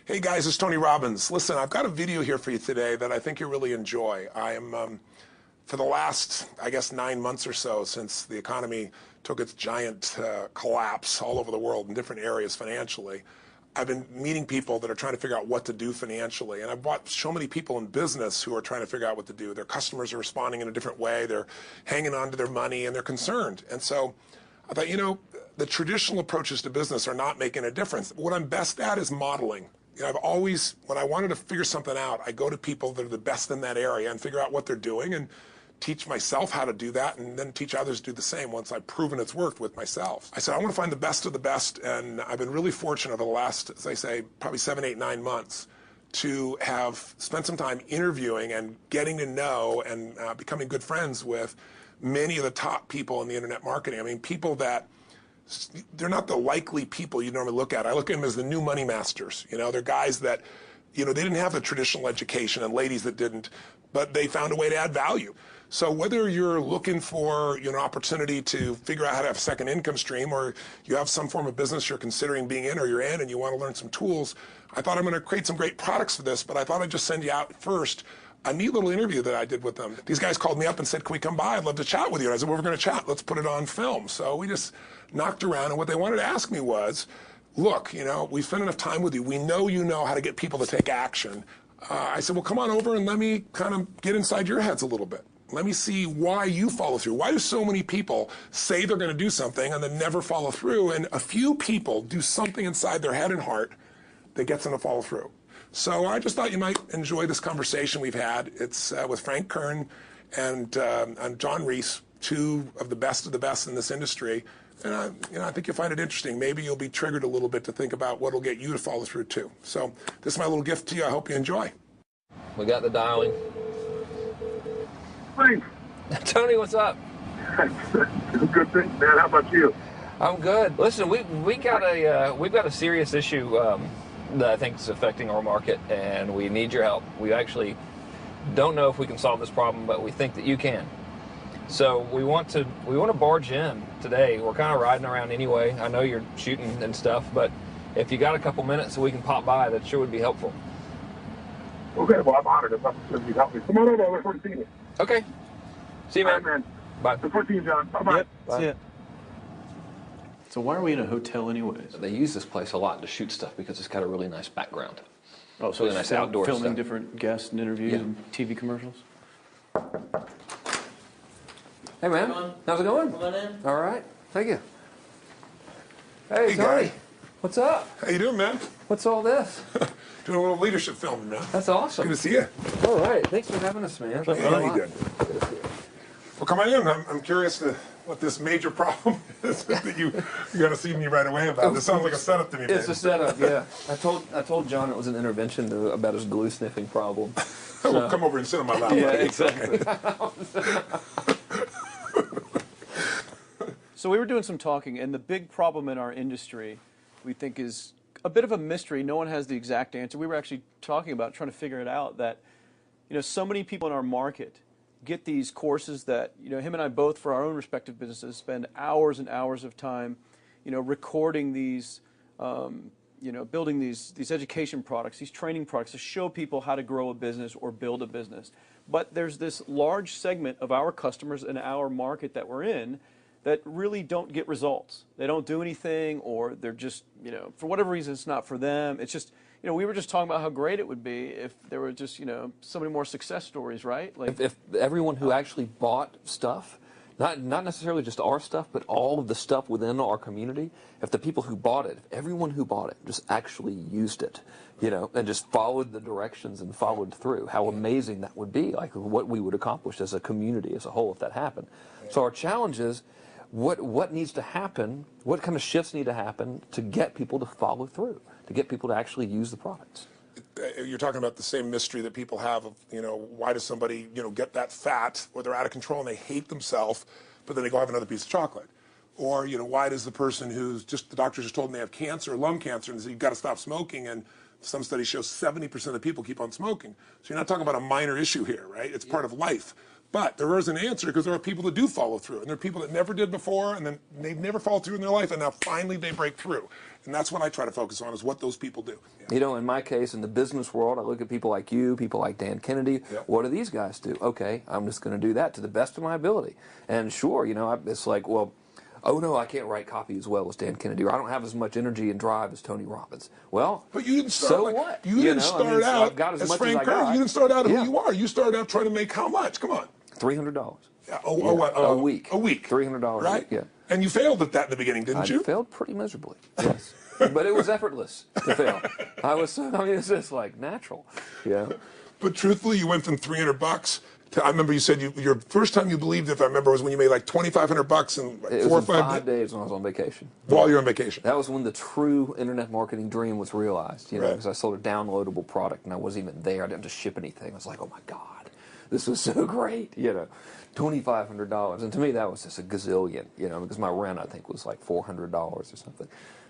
Hey guys, it's Tony Robbins. Listen, I've got a video here for you today that I think you'll really enjoy. I am, for the last, I guess, 9 months or so since the economy took its giant collapse all over the world in different areas financially, I've been meeting people that are trying to figure out what to do financially. And I've watched so many people in business who are trying to figure out what to do. Their customers are responding in a different way. They're hanging on to their money and they're concerned. And so I thought, you know, the traditional approaches to business are not making a difference. What I'm best at is modeling. You know, I've always, when I wanted to figure something out, I go to people that are the best in that area and figure out what they're doing and teach myself how to do that and then teach others to do the same once I've proven it's worked with myself. I said, I want to find the best of the best, and I've been really fortunate over the last, as I say, probably 7, 8, 9 months to have spent some time interviewing and getting to know and becoming good friends with many of the top people in the internet marketing. I mean, people that they're not the likely people you normally look at. I look at them as the new money masters. You know, they're guys that, you know, they didn't have the traditional education and ladies that didn't, but they found a way to add value. So whether you're looking for, you know, opportunity to figure out how to have a second income stream, or you have some form of business you're considering being in or you're in and you want to learn some tools, I thought I'm going to create some great products for this, but I thought I'd just send you out first a neat little interview that I did with them. These guys called me up and said, can we come by? I'd love to chat with you. And I said, well, we're going to chat. Let's put it on film. So we just knocked around, and what they wanted to ask me was, look, you know, we've spent enough time with you. We know you know how to get people to take action. I said, well, come on over and let me kind of get inside your heads a little bit. Let me see why you follow through. Why do so many people say they're going to do something and then never follow through? And a few people do something inside their head and heart that gets them to follow through. So I just thought you might enjoy this conversation we've had. It's with Frank Kern and John Reese, two of the best in this industry. And you know, I think you'll find it interesting. Maybe you'll be triggered a little bit to think about what will get you to follow through too. So this is my little gift to you. I hope you enjoy. We got the dialing. Frank. Tony, what's up? Good thing, man. How about you? I'm good. Listen, we've got a serious issue that I think is affecting our market, and we need your help. We actually don't know if we can solve this problem, but we think that you can. So we want to barge in today. We're kind of riding around anyway. I know you're shooting and stuff, but if you got a couple minutes so we can pop by, that sure would be helpful. Okay, well, I'm honored. If I'm sure you'd help me. Come on over. I look forward to seeing you. Okay. See you, man. All right, man. Bye. Look forward to seeing you, John. Bye-bye. Yep, that's it. So why are we in a hotel anyways? They use this place a lot to shoot stuff because it's got a really nice background. Oh, so really nice outdoor filming stuff. different guests and interviews and TV commercials? Hey, man. How's it going? Come on in. All right. Thank you. Hey, Hey, Tony. guy. What's up? How you doing, man? What's all this? Doing a little leadership filming, man. That's awesome. Good to see you. All right. Thanks for having us, man. Yeah, you did. Well, come on in. I'm curious to what this major problem is that you got to see me right away about. This sounds like a setup to me, man. It's a setup, yeah. I told John it was an intervention about his glue sniffing problem. Well, come over and sit on my lap. Yeah, buddy. exactly. So we were doing some talking, and the big problem in our industry, we think, is a bit of a mystery. No one has the exact answer. We were actually talking about trying to figure it out, that, you know, so many people in our market get these courses that, you know, him and I both, for our own respective businesses, spend hours and hours of time, you know, recording these, you know, building these education products, these training products to show people how to grow a business or build a business. But there's this large segment of our customers in our market that we're in that really don't get results. They don't do anything, or they're just, you know, for whatever reason, it's not for them. It's just, you know, we were just talking about how great it would be if there were just, you know, so many more success stories, right? Like If everyone who actually bought stuff, not necessarily just our stuff, but all of the stuff within our community, if the people who bought it, if everyone who bought it just actually used it, you know, and just followed the directions and followed through, how amazing that would be, like what we would accomplish as a community as a whole if that happened. So our challenge is, what needs to happen, what kind of shifts need to happen to get people to follow through, to get people to actually use the products? You're talking about the same mystery that people have of, you know, why does somebody, you know, get that fat or they're out of control and they hate themselves, but then they go have another piece of chocolate? Or, you know, why does the person who's just, the doctors just told them they have cancer, lung cancer, and they say, you've got to stop smoking, and some studies show 70% of the people keep on smoking. So you're not talking about a minor issue here, right? It's part of life. But there is an answer because there are people that do follow through, and there are people that never did before, and then they've never followed through in their life, and now finally they break through. And that's what I try to focus on, is what those people do. Yeah. You know, in my case, in the business world, I look at people like you, people like Dan Kennedy. Yeah. What do these guys do? Okay, I'm just going to do that to the best of my ability. And sure, you know, it's like, well, oh no, I can't write copy as well as Dan Kennedy, or I don't have as much energy and drive as Tony Robbins. Well, but you didn't start. So like, what? You didn't start so out I've got as much Frank as I Kerr. got. You didn't start out Yeah. who you are. You started out trying to make how much? Come on. $300. Yeah, A week. A week. $300 right? a week, yeah. And you failed at that in the beginning, didn't you? I failed pretty miserably, yes. But it was effortless to fail. I mean, it's just like natural, yeah. But truthfully, you went from $300 to, I remember you said your first time you believed, if I remember, was when you made like $2,500 in like It 4 or was in 5 5 days when I was on vacation. While you're on vacation. That was when the true internet marketing dream was realized, you know, Right. because I sold a downloadable product and I wasn't even there. I didn't have to ship anything. I was like, oh my God, this was so great, you know, $2,500. And to me, that was just a gazillion, you know, because my rent, I think, was like $400 or something.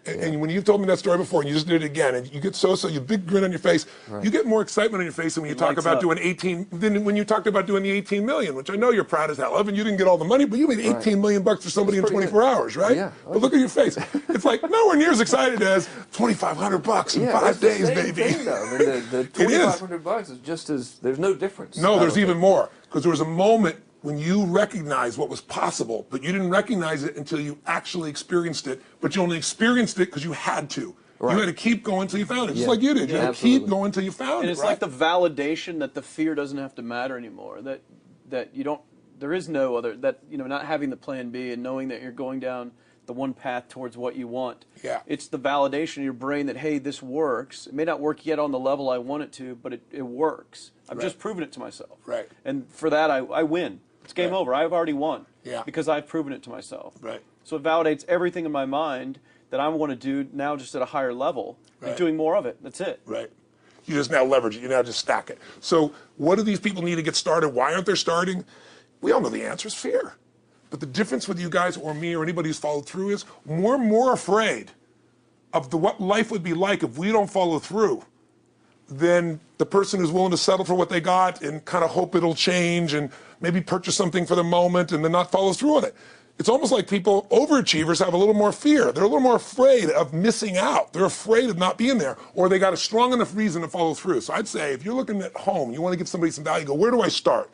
And when you've told me that story before, and you just did it again, and you get you big grin on your face. Right. You get more excitement on your face than when you talk about doing 18. Than when you talked about doing the 18 million, which I know you're proud as hell of, and you didn't get all the money, but you made 18 million bucks for somebody in 24 hours, right? Yeah. But look at your face. It's like nowhere near as excited as $2,500 in 5 days, same baby. Thing, though. I mean, the $2,500 is just as there's no difference. No, there's even more, because there was a moment when you recognized what was possible, but you didn't recognize it until you actually experienced it, but you only experienced it because you had to. Right. You had to keep going until you found it, just like you did. You had to keep going until you found and it, it's right? like the validation that the fear doesn't have to matter anymore, that you don't, there is no other, that, you know, not having the plan B and knowing that you're going down the one path towards what you want. Yeah. It's the validation in your brain that, hey, this works. It may not work yet on the level I want it to, but it works. I've just proven it to myself. Right. And for that, I win. It's game over. I've already won. Yeah. Because I've proven it to myself. Right. So it validates everything in my mind that I want to do now, just at a higher level, Right. and doing more of it. That's it. Right. You just now leverage it. You now just stack it. So what do these people need to get started? Why aren't they starting? We all know the answer is fear. But the difference with you guys or me or anybody who's followed through is we're more afraid of what life would be like if we don't follow through than the person who's willing to settle for what they got and kind of hope it'll change and maybe purchase something for the moment and then not follow through on it. It's almost like people, overachievers, have a little more fear. They're a little more afraid of missing out. They're afraid of not being there, or they got a strong enough reason to follow through. So I'd say if you're looking at home, you want to give somebody some value, go, where do I start?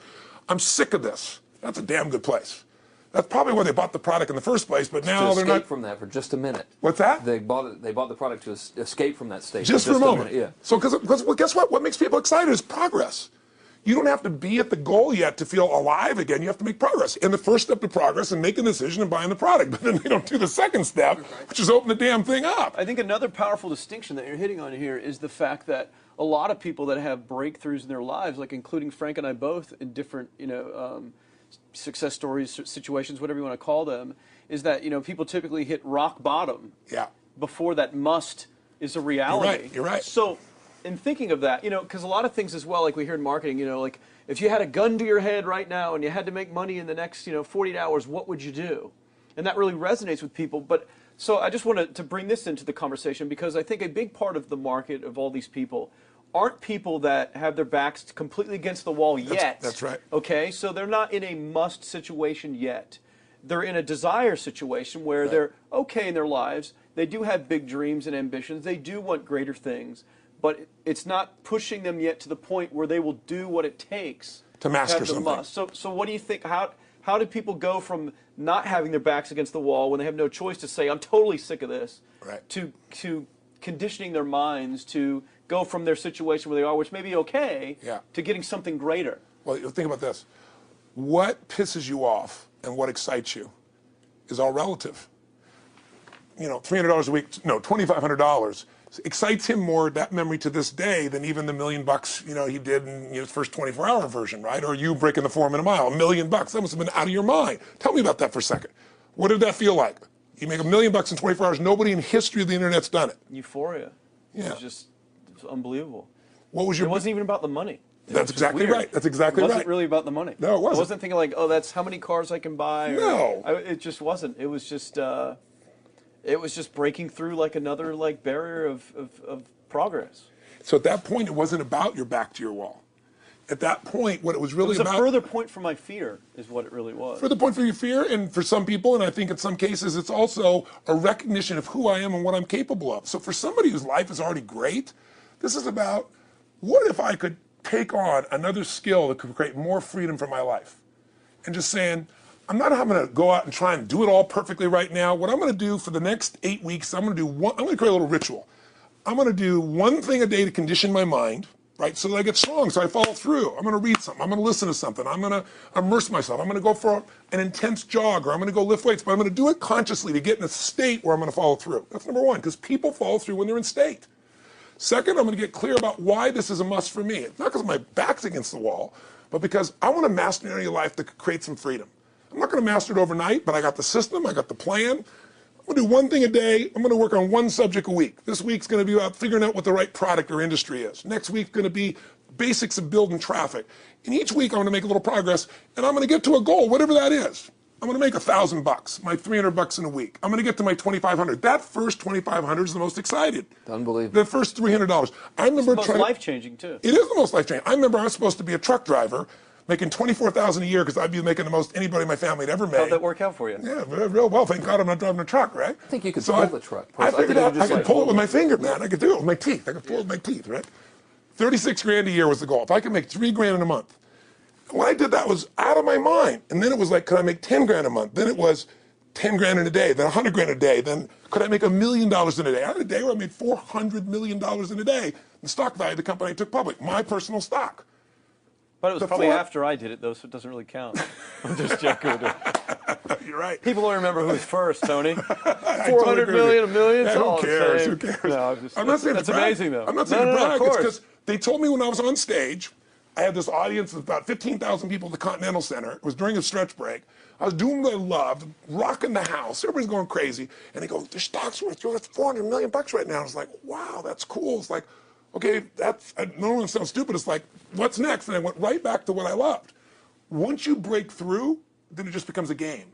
I'm sick of this. That's a damn good place. That's probably why they bought the product in the first place, but now they're not. To escape from that for just a minute. What's that? They bought the product to escape from that state. Just for a moment. Yeah. So, because well, guess what? What makes people excited is progress. You don't have to be at the goal yet to feel alive again. You have to make progress. And the first step to progress is making a decision and buying the product. But then they don't do the second step, which is open the damn thing up. I think another powerful distinction that you're hitting on here is the fact that a lot of people that have breakthroughs in their lives, like including Frank and I both in different, success stories, situations, whatever you want to call them, is that, people typically hit rock bottom before that must is a reality. You're right. So in thinking of that, because a lot of things as well, like we hear in marketing, like if you had a gun to your head right now and you had to make money in the next, 48 hours, what would you do? And that really resonates with people. But so I just wanted to bring this into the conversation because I think a big part of the market of all these people aren't people that have their backs completely against the wall yet. That's right. Okay, so they're not in a must situation yet. They're in a desire situation where they're okay in their lives. They do have big dreams and ambitions. They do want greater things. But it's not pushing them yet to the point where they will do what it takes to master have the something. Must. So what do you think? How do people go from not having their backs against the wall when they have no choice to say, I'm totally sick of this, to conditioning their minds to go from their situation where they are, which may be okay, to getting something greater? Well, think about this. What pisses you off and what excites you is all relative. $300 a week, no, $2,500 excites him more, that memory to this day, than even the $1 million, he did in his first 24-hour version, right? Or you breaking the 4-minute mile, $1 million. That must have been out of your mind. Tell me about that for a second. What did that feel like? You make $1 million in 24 hours. Nobody in history of the internet's done it. Euphoria. Yeah. It was unbelievable. What was your? It wasn't even about the money. That's exactly right. That's exactly right. It wasn't really about the money. No, it wasn't. I wasn't thinking like, oh, that's how many cars I can buy. No. It just wasn't. It was just breaking through like another barrier of progress. So at that point, it wasn't about your back to your wall. at that point, what it was really It was about. a further point for my fear, is what it really was. Further point for your fear, and for some people, and I think in some cases, it's also a recognition of who I am and what I'm capable of. So for somebody whose life is already great, this is about, what if I could take on another skill that could create more freedom for my life? And just saying, I'm not going to go out and try and do it all perfectly right now. What I'm going to do for the next 8 weeks, I'm going to create a little ritual. I'm going to do one thing a day to condition my mind, right, so that I get strong, so I follow through. I'm going to read something. I'm going to listen to something. I'm going to immerse myself. I'm going to go for an intense jog, or I'm going to go lift weights, but I'm going to do it consciously to get in a state where I'm going to follow through. That's number one, because people follow through when they're in state. Second, I'm going to get clear about why this is a must for me. It's not because my back's against the wall, but because I want to master an area of life that could create some freedom. I'm not going to master it overnight, but I got the system, I got the plan. I'm going to do one thing a day. I'm going to work on one subject a week. This week's going to be about figuring out what the right product or industry is. Next week's going to be basics of building traffic. And each week I'm going to make a little progress, and I'm going to get to a goal, whatever that is. I'm going to make $1,000, my $300 in a week. I'm going to get to my $2,500. That first $2,500 is the most excited. Unbelievable. The first $300. I remember It's the most life-changing, too. It is the most life-changing. I remember I was supposed to be a truck driver, making $24,000 a year, because I'd be making the most anybody in my family had ever made. How'd that work out for you? Yeah, real well. Thank God I'm not driving a truck, right? I think you could pull the truck. I figured out I could pull it with my finger, yeah. man. I could do it with my teeth. I could pull it with my teeth, right? 36 grand a year was the goal. If I could make 3 grand in a month. When I did that, was out of my mind. And then it was like, could I make 10 grand a month? Then it was 10 grand in a day, then 100 grand a day. Then could I make $1 million in a day? I had a day where I made $400 million in a day. The stock value of the company I took public, my personal stock. But it was probably after I did it, though, so it doesn't really count. I'm just joking with it. You're right. People don't remember who's first, Tony. 400 million, a million, yeah, it's all who cares? the same. Who cares? No, I'm not saying that's to brag. amazing, though. I'm not saying to no, brag. of It's course. because they told me when I was on stage, I had this audience of about 15,000 people at the Continental Center. It was during a stretch break. I was doing what I loved, rocking the house. Everybody's going crazy. And they go, "Their stock's worth $400 million right now." I was like, wow, that's cool. It's like, okay, that's, I don't want to sound stupid. It's like, what's next? And I went right back to what I loved. Once you break through, then it just becomes a game.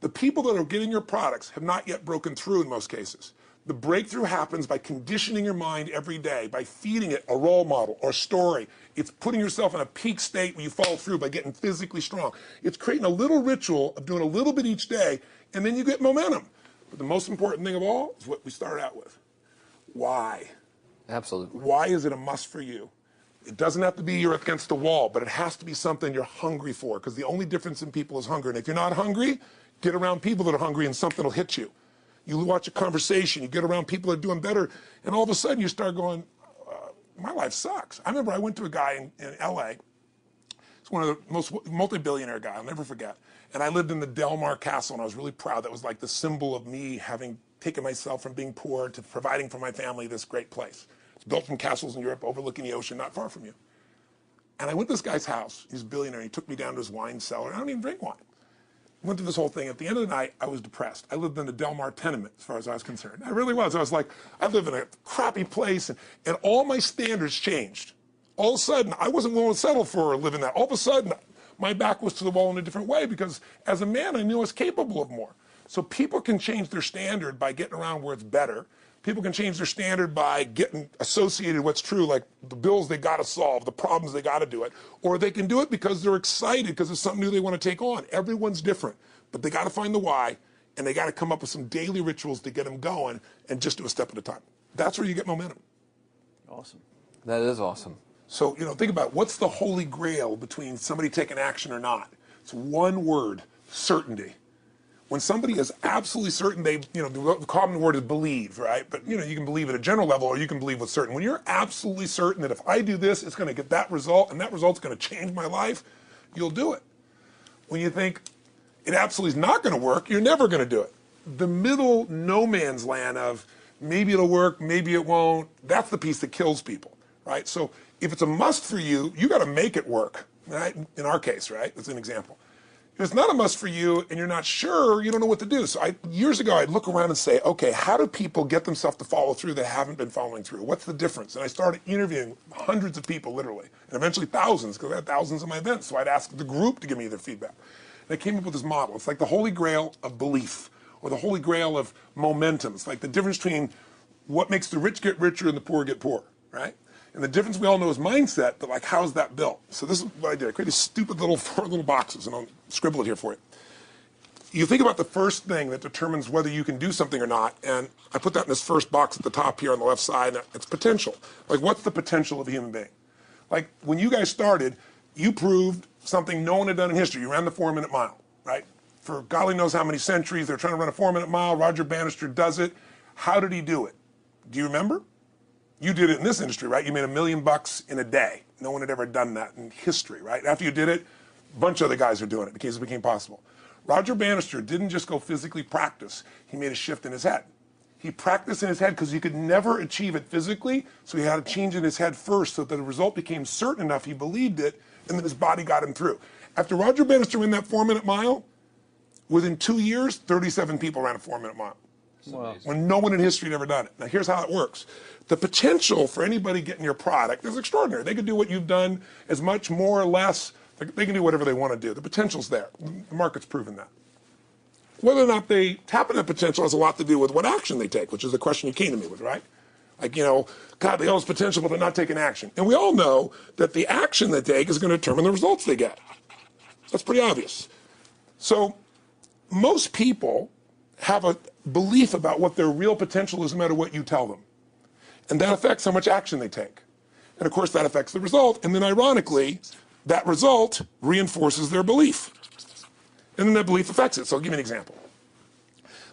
The people that are getting your products have not yet broken through in most cases. The breakthrough happens by conditioning your mind every day, by feeding it a role model or story. It's putting yourself in a peak state where you follow through by getting physically strong. It's creating a little ritual of doing a little bit each day, and then you get momentum. But the most important thing of all is what we started out with. Why? Absolutely. Why is it a must for you? It doesn't have to be you're against the wall, but it has to be something you're hungry for, because the only difference in people is hunger. And if you're not hungry, get around people that are hungry and something will hit you. You watch a conversation, you get around people that are doing better, and all of a sudden you start going, my life sucks. I remember I went to a guy in L.A. He's one of the most multi-billionaire guy, I'll never forget. And I lived in the Del Mar Castle, and I was really proud. That was like the symbol of me having taken myself from being poor to providing for my family this great place. It's built from castles in Europe overlooking the ocean, not far from you. And I went to this guy's house. He's a billionaire. He took me down to his wine cellar. I don't even drink wine. Went through this whole thing. At the end of the night, I was depressed. I lived in the Del Mar tenement, as far as I was concerned. I really was. I was like, I live in a crappy place, and all my standards changed. All of a sudden, I wasn't willing to settle for living that. All of a sudden, my back was to the wall in a different way, because as a man, I knew I was capable of more. So people can change their standard by getting around where it's better. People can change their standard by getting associated with what's true, like the bills they got to solve, the problems they got to do it. Or they can do it because they're excited, because it's something new they want to take on. Everyone's different, but they got to find the why, and they got to come up with some daily rituals to get them going, and just do a step at a time. That's where you get momentum. Awesome. That is awesome. So, think about what's the holy grail between somebody taking action or not. It's one word: certainty. When somebody is absolutely certain, the common word is believe, right? But, you can believe at a general level, or you can believe with certain. When you're absolutely certain that if I do this, it's going to get that result, and that result's going to change my life, you'll do it. When you think it absolutely is not going to work, you're never going to do it. The middle no man's land of maybe it'll work, maybe it won't, that's the piece that kills people, right? So if it's a must for you, you got to make it work, right? In our case, right? That's an example. If it's not a must for you and you're not sure, you don't know what to do. So years ago, I'd look around and say, okay, how do people get themselves to follow through that haven't been following through? What's the difference? And I started interviewing hundreds of people, literally, and eventually thousands, because I had thousands of my events. So I'd ask the group to give me their feedback. And I came up with this model. It's like the holy grail of belief, or the holy grail of momentum. It's like the difference between what makes the rich get richer and the poor get poor, right? And the difference we all know is mindset, but like, how's that built? So this is what I did. I created stupid little 4 little boxes, and I'll scribble it here for you. You think about the first thing that determines whether you can do something or not, and I put that in this first box at the top here on the left side, and it's potential. Like, what's the potential of a human being? Like, when you guys started, you proved something no one had done in history. You ran the 4-minute mile, right? For golly knows how many centuries, they're trying to run a 4-minute mile. Roger Bannister does it. How did he do it? Do you remember? You did it in this industry, right? You made $1 million in a day. No one had ever done that in history, right? After you did it, a bunch of other guys are doing it because it became possible. Roger Bannister didn't just go physically practice. He made a shift in his head. He practiced in his head because he could never achieve it physically, so he had to change in his head first so that the result became certain enough he believed it, and then his body got him through. After Roger Bannister ran that 4-minute mile, within 2 years, 37 people ran a 4-minute mile. Wow. When no one in history had ever done it. Now, here's how it works. The potential for anybody getting your product is extraordinary. They could do what you've done as much, more or less. They can do whatever they want to do. The potential's there. The market's proven that. Whether or not they tap into that potential has a lot to do with what action they take, which is the question you came to me with, right? Like, you know, God, they all have potential, but they're not taking action. And we all know that the action they take is going to determine the results they get. That's pretty obvious. So most people have a belief about what their real potential is no matter what you tell them. And that affects how much action they take. And of course that affects the result. And then ironically, that result reinforces their belief. And then that belief affects it. So I'll give you an example.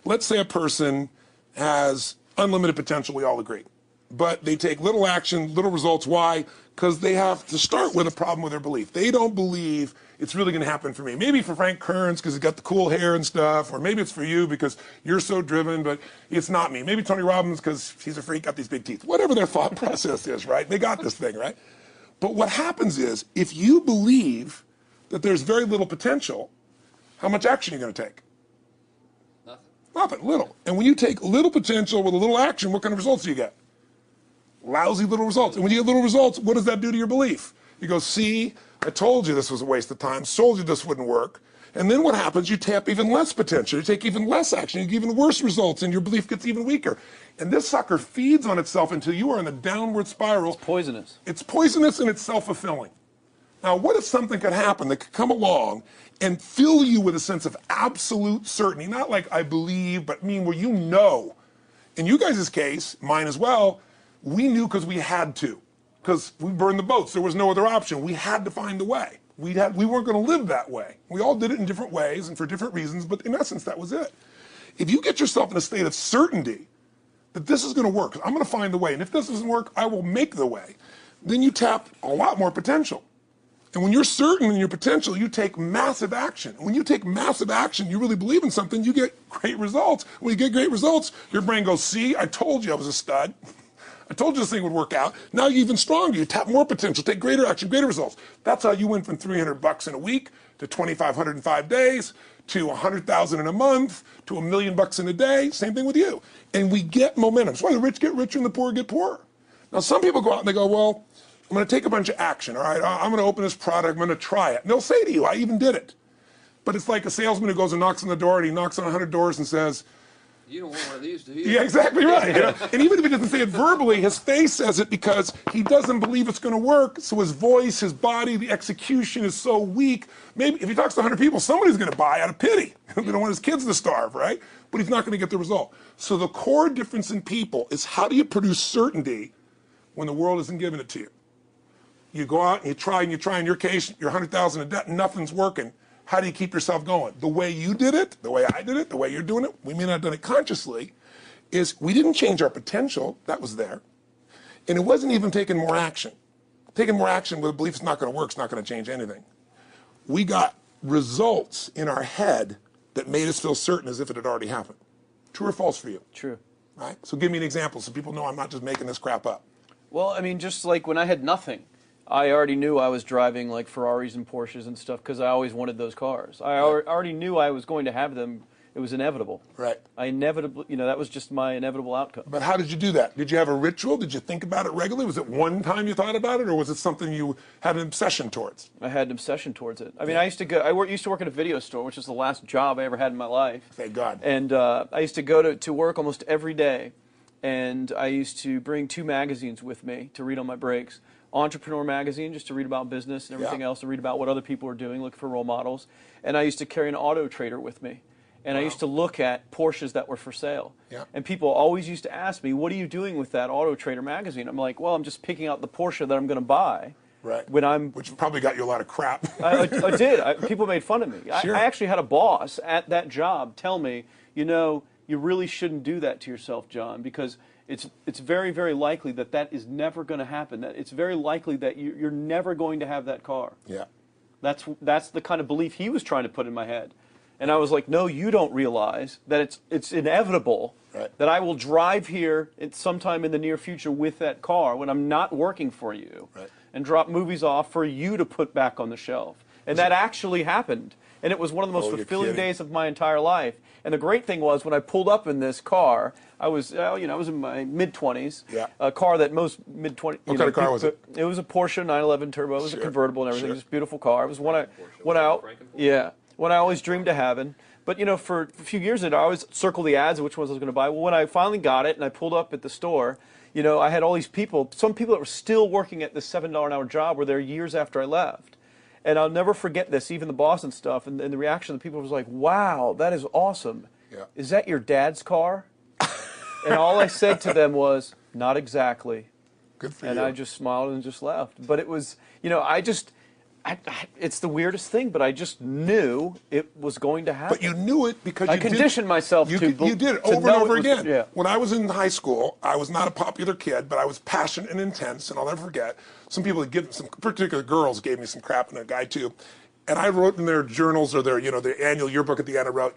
Let's say a person has unlimited potential, we all agree. But they take little action, little results. Why? Because they have to start with a problem with their belief. They don't believe it's really going to happen for me. Maybe for Frank Kearns because he's got the cool hair and stuff, or maybe it's for you because you're so driven, but it's not me. Maybe Tony Robbins because he's a freak, got these big teeth. Whatever their thought process is, right? They got this thing, right? But what happens is, if you believe that there's very little potential, how much action are you going to take? Nothing, little. And when you take little potential with a little action, what kind of results do you get? Lousy little results. And when you get little results, what does that do to your belief? You go, see, I told you this was a waste of time, told you this wouldn't work. And then what happens? You tap even less potential. You take even less action. You get even worse results, and your belief gets even weaker. And this sucker feeds on itself until you are in the downward spiral. It's poisonous. It's poisonous and it's self-fulfilling. Now, what if something could happen that could come along and fill you with a sense of absolute certainty? Not like I believe, but mean where you know. In you guys' case, mine as well, we knew because we had to. Because we burned the boats. There was no other option. We had to find a way. We weren't going to live that way. We all did it in different ways and for different reasons, but in essence, that was it. If you get yourself in a state of certainty that this is going to work, I'm going to find the way, and if this doesn't work, I will make the way, then you tap a lot more potential. And when you're certain in your potential, you take massive action. When you take massive action, you really believe in something, you get great results. When you get great results, your brain goes, see, I told you I was a stud. I told you this thing would work out. Now you're even stronger. You tap more potential, take greater action, greater results. That's how you went from $300 in a week to $2,500 in 5 days to $100,000 in a month to $1 million in a day. Same thing with you. And we get momentum. That's why the rich get richer and the poor get poorer. Now some people go out and they go, well, I'm going to take a bunch of action. All right, I'm going to open this product. I'm going to try it. And they'll say to you, I even did it. But it's like a salesman who goes and knocks on the door, and he knocks on 100 doors and says, you don't want one of these, do you? yeah, exactly right. You know? And even if he doesn't say it verbally, his face says it because he doesn't believe it's going to work. So his voice, his body, the execution is so weak. Maybe if he talks to 100 people, somebody's going to buy out of pity. They don't want his kids to starve, right? But he's not going to get the result. So the core difference in people is how do you produce certainty when the world isn't giving it to you? You go out and you try. In your case, you're 100,000 in debt and nothing's working. How do you keep yourself going? The way you did it, the way I did it, the way you're doing it, we may not have done it consciously, is we didn't change our potential. That was there. And it wasn't even taking more action. Taking more action with a belief it's not going to work, it's not going to change anything. We got results in our head that made us feel certain as if it had already happened. True or false for you? True. Right? So give me an example so people know I'm not just making this crap up. Well, I mean, just like when I had nothing, I already knew I was driving like Ferraris and Porsches and stuff because I always wanted those cars. I already knew I was going to have them. It was inevitable. Right. I inevitably, that was just my inevitable outcome. But how did you do that? Did you have a ritual? Did you think about it regularly? Was it one time you thought about it, or was it something you had an obsession towards? I had an obsession towards it. I mean, I used to work at a video store, which is the last job I ever had in my life. Thank God. And I used to go to work almost every day. and I used to bring 2 magazines with me to read on my breaks. Entrepreneur magazine, just to read about business and everything else, to read about what other people are doing, look for role models. And I used to carry an Auto Trader with me. And I used to look at Porsches that were for sale. Yeah. And people always used to ask me, what are you doing with that Auto Trader magazine? I'm like, well, I'm just picking out the Porsche that I'm going to buy. Right. Which probably got you a lot of crap. I did. People made fun of me. Sure. I actually had a boss at that job tell me, you really shouldn't do that to yourself, John, because it's very, very likely that is never going to happen. That it's very likely that you're never going to have that car. Yeah. That's the kind of belief he was trying to put in my head. And I was like, no, you don't realize that it's inevitable that I will drive here sometime in the near future with that car when I'm not working for you and drop movies off for you to put back on the shelf. And that actually happened. And it was one of the most fulfilling days of my entire life. And the great thing was, when I pulled up in this car, I was in my mid-20s. Yeah. A car that most mid-20s. What kind of car was it? It was a Porsche 911 Turbo. It was a convertible and everything. It was a beautiful car. It was one I always dreamed of having. But for a few years, I always circled the ads of which ones I was going to buy. Well, when I finally got it and I pulled up at the store, I had all these people. Some people that were still working at this $7 an hour job were there years after I left. And I'll never forget this, even the boss and stuff, and the reaction of the people was like, wow, that is awesome. Yeah. Is that your dad's car? And all I said to them was, not exactly. Good for you. And I just smiled and just left. But it was, it's the weirdest thing, but I just knew it was going to happen. But you knew it because I conditioned myself to you did it to over and know over it was- again. yeah. When I was in high school, I was not a popular kid, but I was passionate and intense, and I'll never forget. Some people some particular girls gave me some crap, and a guy too. And I wrote in their journals or their annual yearbook at the end, I wrote,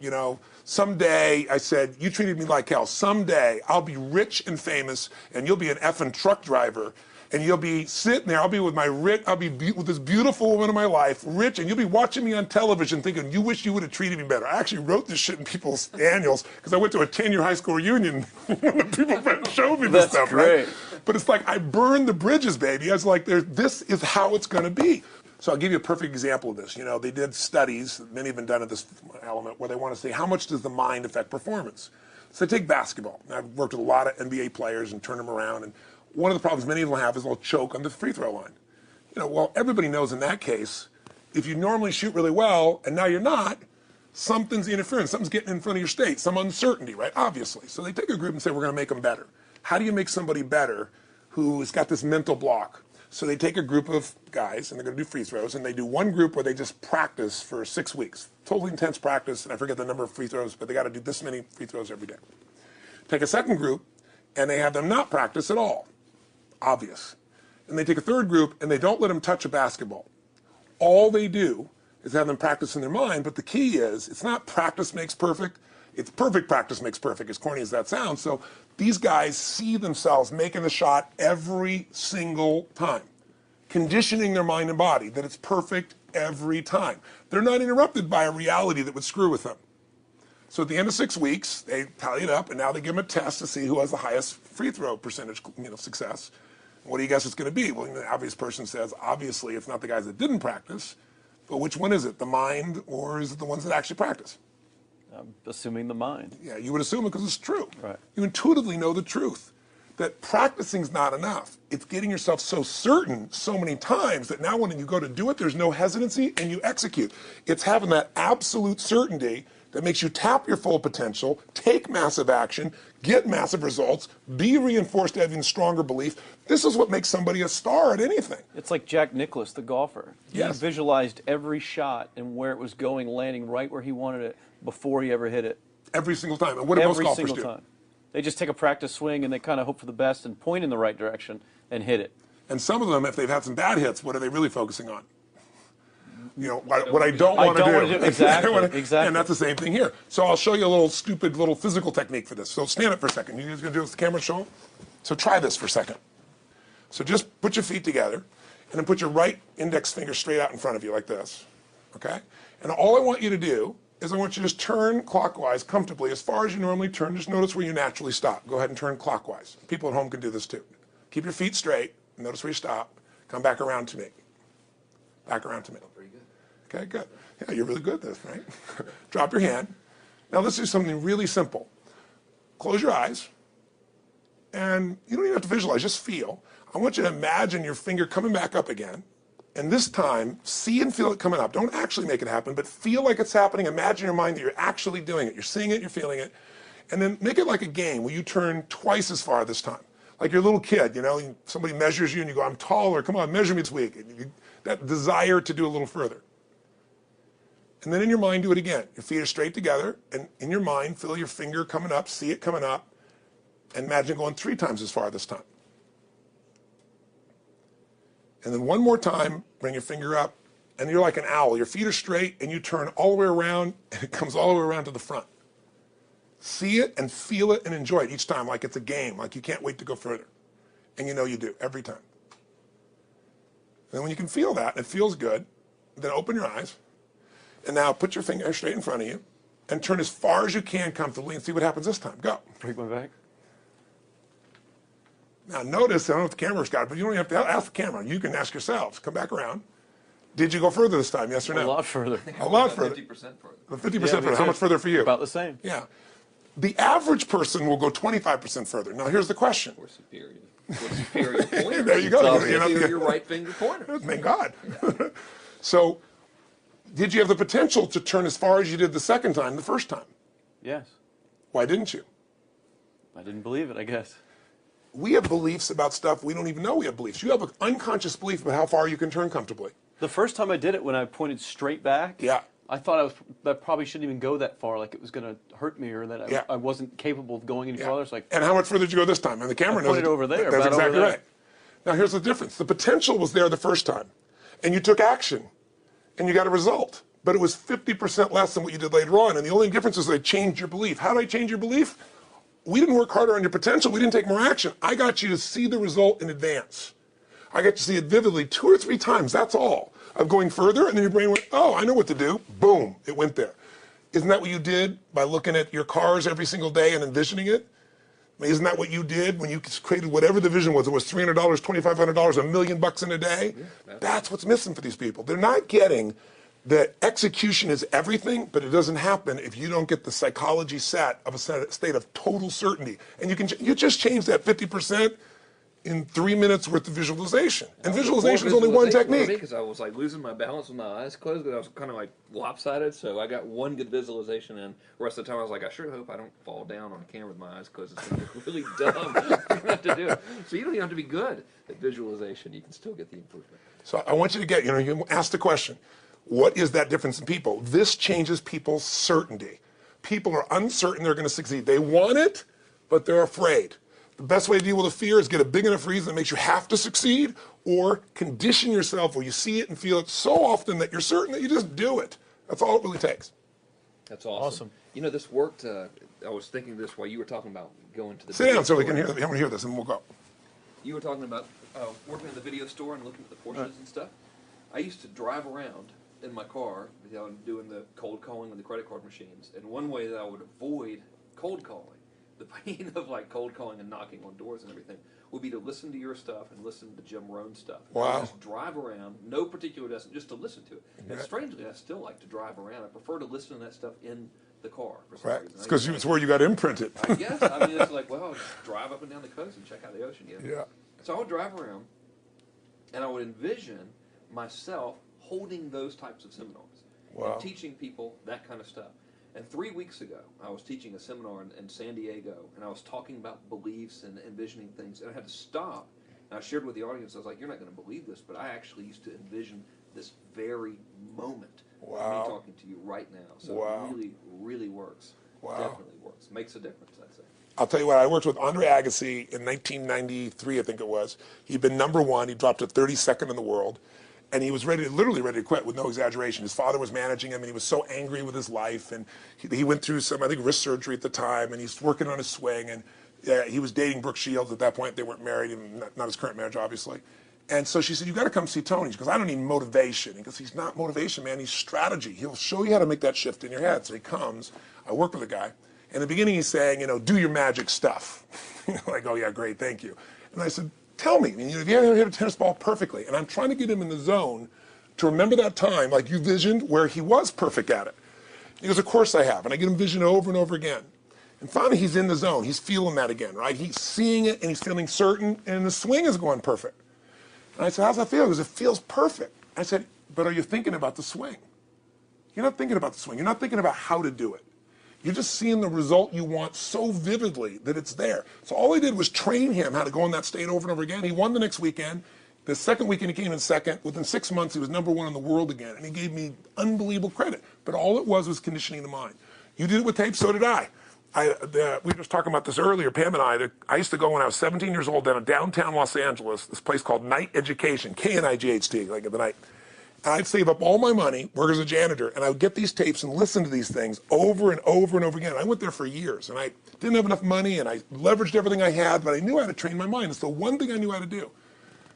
someday, I said, you treated me like hell. Someday I'll be rich and famous, and you'll be an effing truck driver. And you'll be sitting there, I'll be with with this beautiful woman of my life, rich, and you'll be watching me on television thinking, you wish you would have treated me better. I actually wrote this shit in people's annuals because I went to a 10-year high school reunion when the people showed me this stuff, great. right? But it's like, I burned the bridges, baby. I was like, this is how it's going to be. So I'll give you a perfect example of this. They did studies, many have been done at this element, where they want to say, how much does the mind affect performance? So take basketball. I've worked with a lot of NBA players and turned them around, and one of the problems many of them have is they'll choke on the free throw line. Well, everybody knows in that case, if you normally shoot really well and now you're not, something's interfering, something's getting in front of your state, some uncertainty, right? Obviously. So they take a group and say, we're going to make them better. How do you make somebody better who's got this mental block? So they take a group of guys and they're going to do free throws, and they do one group where they just practice for 6 weeks. Totally intense practice, and I forget the number of free throws, but they got to do this many free throws every day. Take a second group, and they have them not practice at all. Obvious. And they take a third group and they don't let them touch a basketball. All they do is have them practice in their mind, but the key is, it's not practice makes perfect, it's perfect practice makes perfect, as corny as that sounds. So these guys see themselves making the shot every single time, conditioning their mind and body that it's perfect every time. They're not interrupted by a reality that would screw with them. So at the end of 6 weeks, they tally it up, and now they give them a test to see who has the highest free throw percentage, success. What do you guess it's going to be? Well, the obvious person says, obviously, it's not the guys that didn't practice, but which one is it, the mind, or is it the ones that actually practice? I'm assuming the mind. Yeah, you would assume it because it's true. Right. You intuitively know the truth, that practicing's not enough. It's getting yourself so certain so many times that now when you go to do it, there's no hesitancy, and you execute. It's having that absolute certainty that makes you tap your full potential, take massive action, get massive results, be reinforced having stronger belief. This is what makes somebody a star at anything. It's like Jack Nicklaus, the golfer. Yes. He visualized every shot and where it was going, landing right where he wanted it before he ever hit it. Every single time. And what do most Every golfers single do? time. They just take a practice swing and they kind of hope for the best and point in the right direction and hit it. And some of them, if they've had some bad hits, what are they really focusing on? What I don't want to do. Exactly, exactly. And that's the same thing here. So I'll show you a little stupid little physical technique for this. So stand up for a second. You guys going to do this? The camera show 'em? So try this for a second. So just put your feet together, and then put your right index finger straight out in front of you like this, okay? And all I want you to do is I want you to just turn clockwise comfortably as far as you normally turn. Just notice where you naturally stop. Go ahead and turn clockwise. People at home can do this too. Keep your feet straight. Notice where you stop. Come back around to me. Back around to me. Okay, good. Yeah, you're really good at this, right? Drop your hand. Now let's do something really simple. Close your eyes And you don't even have to visualize, just feel. I want you to imagine your finger coming back up again. And this time, see and feel it coming up. Don't actually make it happen, but feel like it's happening. Imagine in your mind that you're actually doing it. You're seeing it, you're feeling it. And then make it like a game where you turn twice as far this time. Like you're a little kid, you know, somebody measures you and you go, I'm taller, come on, measure me this week. And that desire to do a little further. And then in your mind, do it again. Your feet are straight together, and in your mind, feel your finger coming up, see it coming up, and imagine going 3 times as far this time. And then one more time, bring your finger up, and you're like an owl. Your feet are straight, and you turn all the way around, and it comes all the way around to the front. See it and feel it and enjoy it each time like it's a game, like you can't wait to go further. And you know you do, every time. And then when you can feel that, and it feels good, then open your eyes. And now put your finger straight in front of you and turn as far as you can comfortably and see what happens this time. Go. Break my back. Now notice, I don't know if the camera's got it, but you don't have to ask the camera. You can ask yourselves. Come back around. Did you go further this time, yes or no? A lot further. A lot further. 50% further. 50% further. How much further for you? About the same. Yeah. The average person will go 25% further. Now here's the question. Or superior. Or superior pointer. There you go. So your right finger pointer. Thank God. So, did you have the potential to turn as far as you did the second time, the first time? Yes. Why didn't you? I didn't believe it, I guess. We have beliefs about stuff we don't even know we have beliefs. You have an unconscious belief about how far you can turn comfortably. The first time I did it, when I pointed straight back, Yeah. I thought that probably shouldn't even go that far, like it was going to hurt me, or that I wasn't capable of going any farther. It's like, and how much further did you go this time? And the camera knows pointed over there, That's about exactly over there. right. Now here's the difference. The potential was there the first time, and you took action, and you got a result. But it was 50% less than what you did later on, and the only difference is they changed your belief. How did I change your belief? We didn't work harder on your potential. We didn't take more action. I got you to see the result in advance. I got to see it vividly 2 or 3 times. That's all. Of going further, and then your brain went, oh, I know what to do. Boom, it went there. Isn't that what you did by looking at your cars every single day and envisioning it? I mean, isn't that what you did when you created whatever the vision was? It was $300, $2,500, $1 million in a day? Yeah, that's what's missing for these people. They're not getting that execution is everything, but it doesn't happen if you don't get the psychology set of a state of total certainty. And you just change that 50% in 3 minutes worth of visualization. And visualization is only one technique. Because I was like losing my balance with my eyes closed, because I was kind of like lopsided. So I got one good visualization in. The rest of the time I was like, I sure hope I don't fall down on camera with my eyes closed. It's going to look really dumb. Not to do it. So you don't even have to be good at visualization. You can still get the improvement. So I want you to get, you ask the question, what is that difference in people? This changes people's certainty. People are uncertain they're going to succeed. They want it, but they're afraid. The best way to deal with a fear is get a big enough reason that makes you have to succeed, or condition yourself where you see it and feel it so often that you're certain that you just do it. That's all it really takes. That's awesome. You know, this worked. I was thinking this while you were talking about going to the Sit down so we can hear. I'm going to hear this and we'll go. You were talking about working in the video store and looking at the Porsches and stuff. I used to drive around in my car, doing the cold calling with the credit card machines. And one way that I would avoid cold calling, the pain of like cold calling and knocking on doors and everything, would be to listen to your stuff and listen to Jim Rohn's stuff. Wow. Just drive around, no particular destination, just to listen to it. And strangely, I still like to drive around. I prefer to listen to that stuff in the car for some reason. It's because it's where you got imprinted. I guess. I mean, it's like, well, I'll just drive up and down the coast and check out the ocean. Yeah. So I would drive around, and I would envision myself holding those types of seminars. Wow. And teaching people that kind of stuff. And 3 weeks ago, I was teaching a seminar in San Diego, and I was talking about beliefs and envisioning things, and I had to stop. And I shared with the audience, I was like, you're not going to believe this, but I actually used to envision this very moment of me talking to you right now. So it really, really works. Wow. Definitely works. Makes a difference, I'd say. I'll tell you what, I worked with Andre Agassi in 1993, I think it was. He'd been #1. He dropped to 32nd in the world. And he was literally ready to quit with no exaggeration. His father was managing him, and he was so angry with his life. And he went through some, I think, wrist surgery at the time, and he's working on his swing. And he was dating Brooke Shields at that point. They weren't married, and not his current marriage, obviously. And so she said, you got to come see Tony. She goes, I don't need motivation. He goes, he's not motivation, man. He's strategy. He'll show you how to make that shift in your head. So he comes. I work with the guy. In the beginning, he's saying, do your magic stuff. Like, oh, yeah, great, thank you. And I said, tell me, if you ever hit a tennis ball perfectly, and I'm trying to get him in the zone to remember that time, like you visioned, where he was perfect at it. He goes, of course I have. And I get him vision over and over again. And finally, he's in the zone. He's feeling that again, right? He's seeing it, and he's feeling certain, and the swing is going perfect. And I said, how's that feel? He goes, it feels perfect. I said, but are you thinking about the swing? You're not thinking about the swing. You're not thinking about how to do it. You're just seeing the result you want so vividly that it's there. So all I did was train him how to go in that state over and over again. He won the next weekend. The second weekend he came in second. Within 6 months, he was #1 in the world again. And he gave me unbelievable credit. But all it was conditioning the mind. You did it with tape, so did I. We were just talking about this earlier, Pam and I used to go when I was 17 years old down in downtown Los Angeles, this place called Night Education, K-N-I-G-H-T, like in the night. And I'd save up all my money, work as a janitor, and I would get these tapes and listen to these things over and over and over again. I went there for years, and I didn't have enough money, and I leveraged everything I had, but I knew how to train my mind. It's the one thing I knew how to do.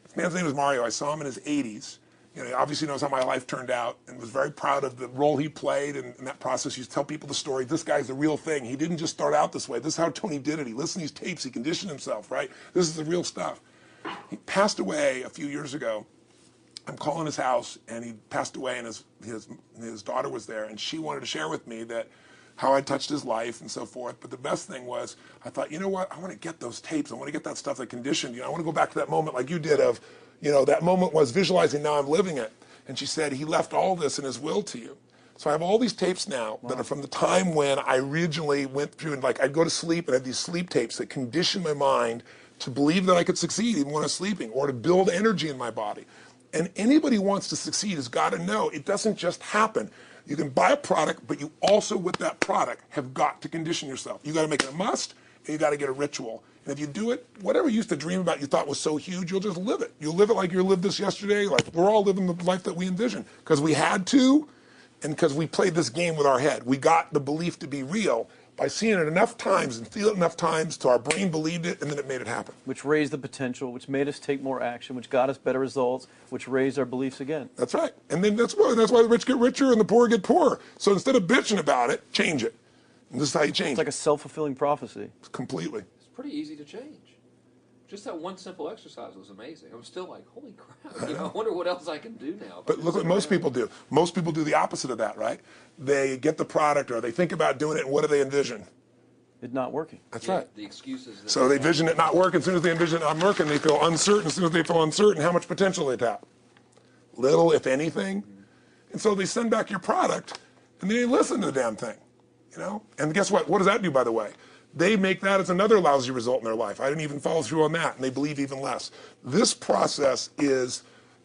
This man's name was Mario. I saw him in his 80s. You know, he obviously knows how my life turned out and was very proud of the role he played in that process. He used to tell people the story. This guy's the real thing. He didn't just start out this way. This is how Tony did it. He listened to these tapes. He conditioned himself, right? This is the real stuff. He passed away a few years ago. I'm calling his house, and he passed away, and his daughter was there, and she wanted to share with me that how I touched his life and so forth. But the best thing was, I thought, you know what? I want to get those tapes. I want to get that stuff that conditioned. You know, I want to go back to that moment like you did of, you know, that moment was visualizing, now I'm living it. And she said, he left all this in his will to you. So I have all these tapes now that are from the time when I originally went through, and like I'd go to sleep and I had these sleep tapes that conditioned my mind to believe that I could succeed even when I was sleeping, or to build energy in my body. And anybody who wants to succeed has got to know it doesn't just happen. You can buy a product, but you also, with that product, have got to condition yourself. You got to make it a must, and you got to get a ritual. And if you do it, whatever you used to dream about you thought was so huge, you'll just live it. You'll live it like you lived this yesterday. Like we're all living the life that we envision because we had to, and because we played this game with our head. We got the belief to be real by seeing it enough times and feel it enough times till our brain believed it, and then it made it happen. Which raised the potential, which made us take more action, which got us better results, which raised our beliefs again. That's right. And then that's why the rich get richer and the poor get poorer. So instead of bitching about it, change it. And this is how you change it. It's like a self-fulfilling prophecy. Completely. It's pretty easy to change. Just that one simple exercise was amazing. I'm still like, holy crap, you know, I wonder what else I can do now. But look what most people do. Most people do the opposite of that, right? They get the product or they think about doing it, and what do they envision? It's not working. That's right. The excuses. So they vision it not working. As soon as they envision it not working, they feel uncertain. As soon as they feel uncertain, how much potential they tap? Little, if anything. And so they send back your product, and they listen to the damn thing, you know? And guess what? What does that do, by the way? They make that as another lousy result in their life. I didn't even follow through on that, and they believe even less. This process is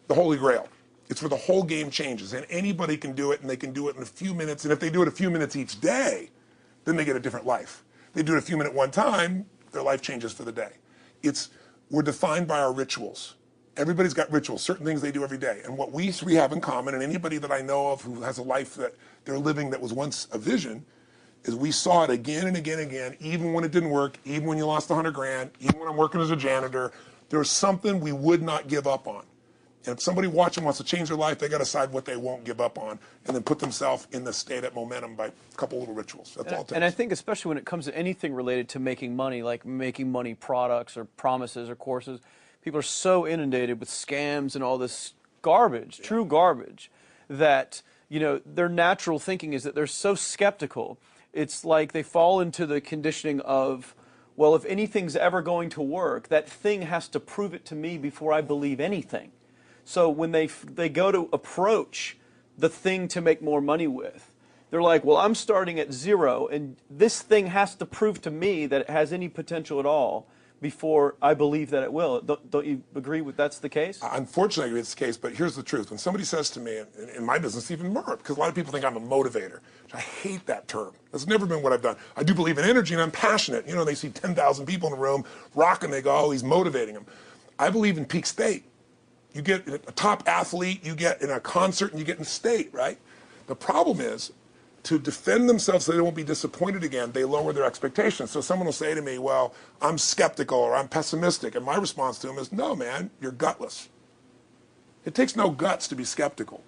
the Holy Grail. It's where the whole game changes, and anybody can do it, and they can do it in a few minutes. And if they do it a few minutes each day, then they get a different life. They do it a few minutes one time, their life changes for the day. We're defined by our rituals. Everybody's got rituals, certain things they do every day. And what we three have in common, and anybody that I know of who has a life that they're living that was once a vision, is we saw it again and again and again, even when it didn't work, even when you lost 100 grand, even when I'm working as a janitor, there was something we would not give up on. And if somebody watching wants to change their life, they got to decide what they won't give up on, and then put themselves in the state of momentum by a couple little rituals. That's all it takes. And I think especially when it comes to anything related to making money, like making money products or promises or courses, people are so inundated with scams and all this garbage, true garbage, that, you know, their natural thinking is that they're so skeptical. It's like they fall into the conditioning of, well, if anything's ever going to work, that thing has to prove it to me before I believe anything. So when they go to approach the thing to make more money with, they're like, well, I'm starting at zero, and this thing has to prove to me that it has any potential at all before I believe that it will. Don't you agree with that's the case? Unfortunately, I agree it's the case, but here's the truth. When somebody says to me, in my business even more, because a lot of people think I'm a motivator. I hate that term. That's never been what I've done. I do believe in energy, and I'm passionate. You know, they see 10,000 people in a room rocking, they go, oh, he's motivating them. I believe in peak state. You get a top athlete, you get in a concert, and you get in state, right? The problem is, to defend themselves so they won't be disappointed again, they lower their expectations. So someone will say to me, well, I'm skeptical or I'm pessimistic. And my response to them is, no, man, you're gutless. It takes no guts to be skeptical.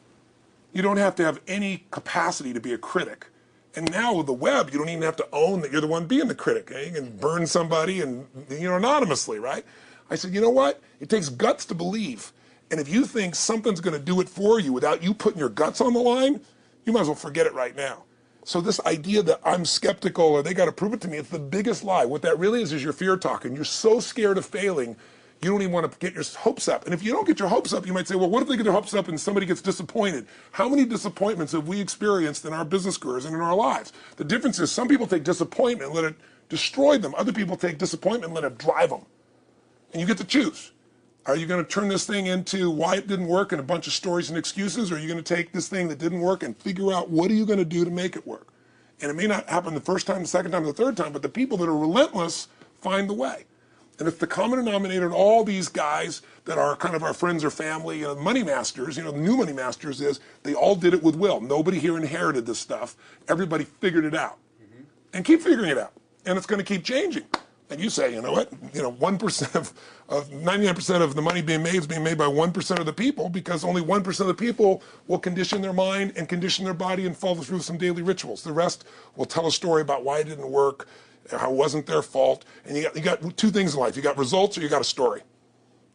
You don't have to have any capacity to be a critic. And now with the web, you don't even have to own that you're the one being the critic. You can burn somebody and, you know, anonymously, right? I said, you know what? It takes guts to believe. And if you think something's going to do it for you without you putting your guts on the line, you might as well forget it right now. So this idea that I'm skeptical or they got to prove it to me, it's the biggest lie. What that really is your fear talking. You're so scared of failing, you don't even want to get your hopes up. And if you don't get your hopes up, you might say, well, what if they get their hopes up and somebody gets disappointed? How many disappointments have we experienced in our business careers and in our lives? The difference is some people take disappointment and let it destroy them. Other people take disappointment and let it drive them. And you get to choose. Are you going to turn this thing into why it didn't work and a bunch of stories and excuses? Or are you going to take this thing that didn't work and figure out what are you going to do to make it work? And it may not happen the first time, the second time, the third time, but the people that are relentless find the way. And it's the common denominator in all these guys that are kind of our friends or family, money masters, the new money masters is they all did it with will. Nobody here inherited this stuff. Everybody figured it out. And keep figuring it out. And it's going to keep changing. And you say, you know what, 1% of 99% of the money being made is being made by 1% of the people because only 1% of the people will condition their mind and condition their body and follow through some daily rituals. The rest will tell a story about why it didn't work, how it wasn't their fault. And you got two things in life. You got results or you got a story,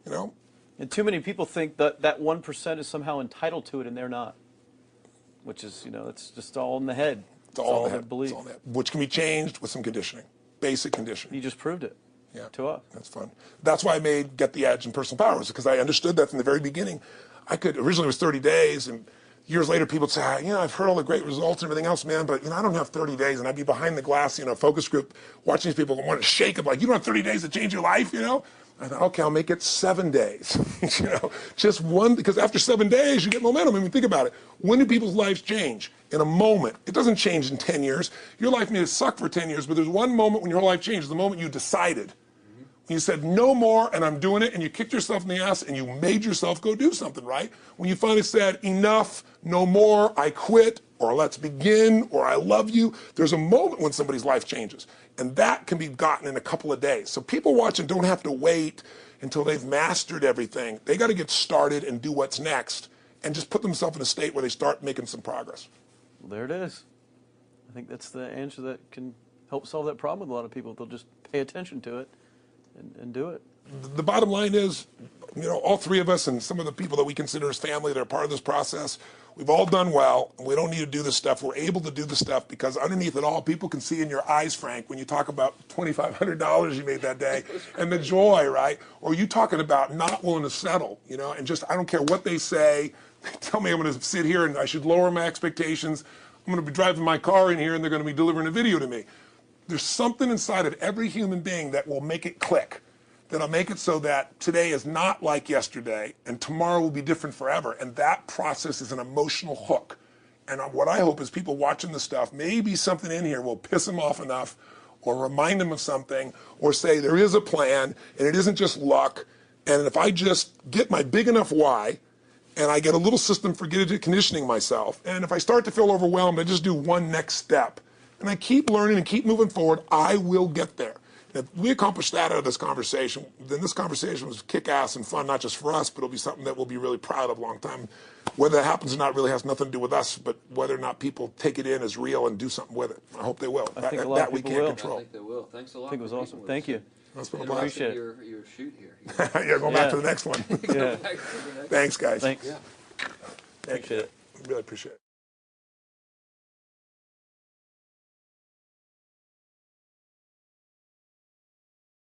And too many people think that that 1% is somehow entitled to it and they're not, which is, it's just all in the head. It's all in the their head. belief. It's all in the head. Which can be changed with some conditioning. Basic conditioning. You just proved it to us. That's fun. That's why I made Get the Edge and Personal Powers, because I understood that from the very beginning. Originally it was 30 days, and years later people would say, I've heard all the great results and everything else, man, but I don't have 30 days, and I'd be behind the glass, focus group, watching these people want to shake them, like, you don't have 30 days to change your life, I thought, okay, I'll make it 7 days. Just one, because after 7 days, you get momentum. I mean, think about it. When do people's lives change? In a moment. It doesn't change in 10 years. Your life may suck for 10 years, but there's one moment when your whole life changes, the moment you decided. When you said, no more, and I'm doing it, and you kicked yourself in the ass, and you made yourself go do something, right? When you finally said, enough, no more, I quit, or let's begin, or I love you, there's a moment when somebody's life changes. And that can be gotten in a couple of days. So people watching don't have to wait until they've mastered everything. They got to get started and do what's next and just put themselves in a state where they start making some progress. Well, there it is. I think that's the answer that can help solve that problem with a lot of people. They'll just pay attention to it and do it. The bottom line is, all three of us and some of the people that we consider as family that are part of this process, we've all done well, and we don't need to do this stuff. We're able to do this stuff because underneath it all, people can see in your eyes, Frank, when you talk about $2,500 you made that day and the joy, right? Or you talking about not willing to settle, and just, I don't care what they say. They tell me I'm going to sit here and I should lower my expectations. I'm going to be driving my car in here and they're going to be delivering a video to me. There's something inside of every human being that will make it click. That'll make it so that today is not like yesterday and tomorrow will be different forever. And that process is an emotional hook. And what I hope is people watching this stuff, maybe something in here will piss them off enough or remind them of something or say there is a plan and it isn't just luck. And if I just get my big enough why and I get a little system for conditioning myself, and if I start to feel overwhelmed, I just do one next step. And I keep learning and keep moving forward, I will get there. If we accomplish that out of this conversation, then this conversation was kick-ass and fun, not just for us, but it'll be something that we'll be really proud of a long time. Whether that happens or not really has nothing to do with us, but whether or not people take it in as real and do something with it. I hope they will. I think a lot of people will. I think they will. Thanks a lot. I think it was awesome. Thank you. That's been a I blast. Appreciate it. your shoot here. Yeah, going back to the next one. Yeah. Thanks, guys. Thanks. Yeah. Appreciate it. Really appreciate it.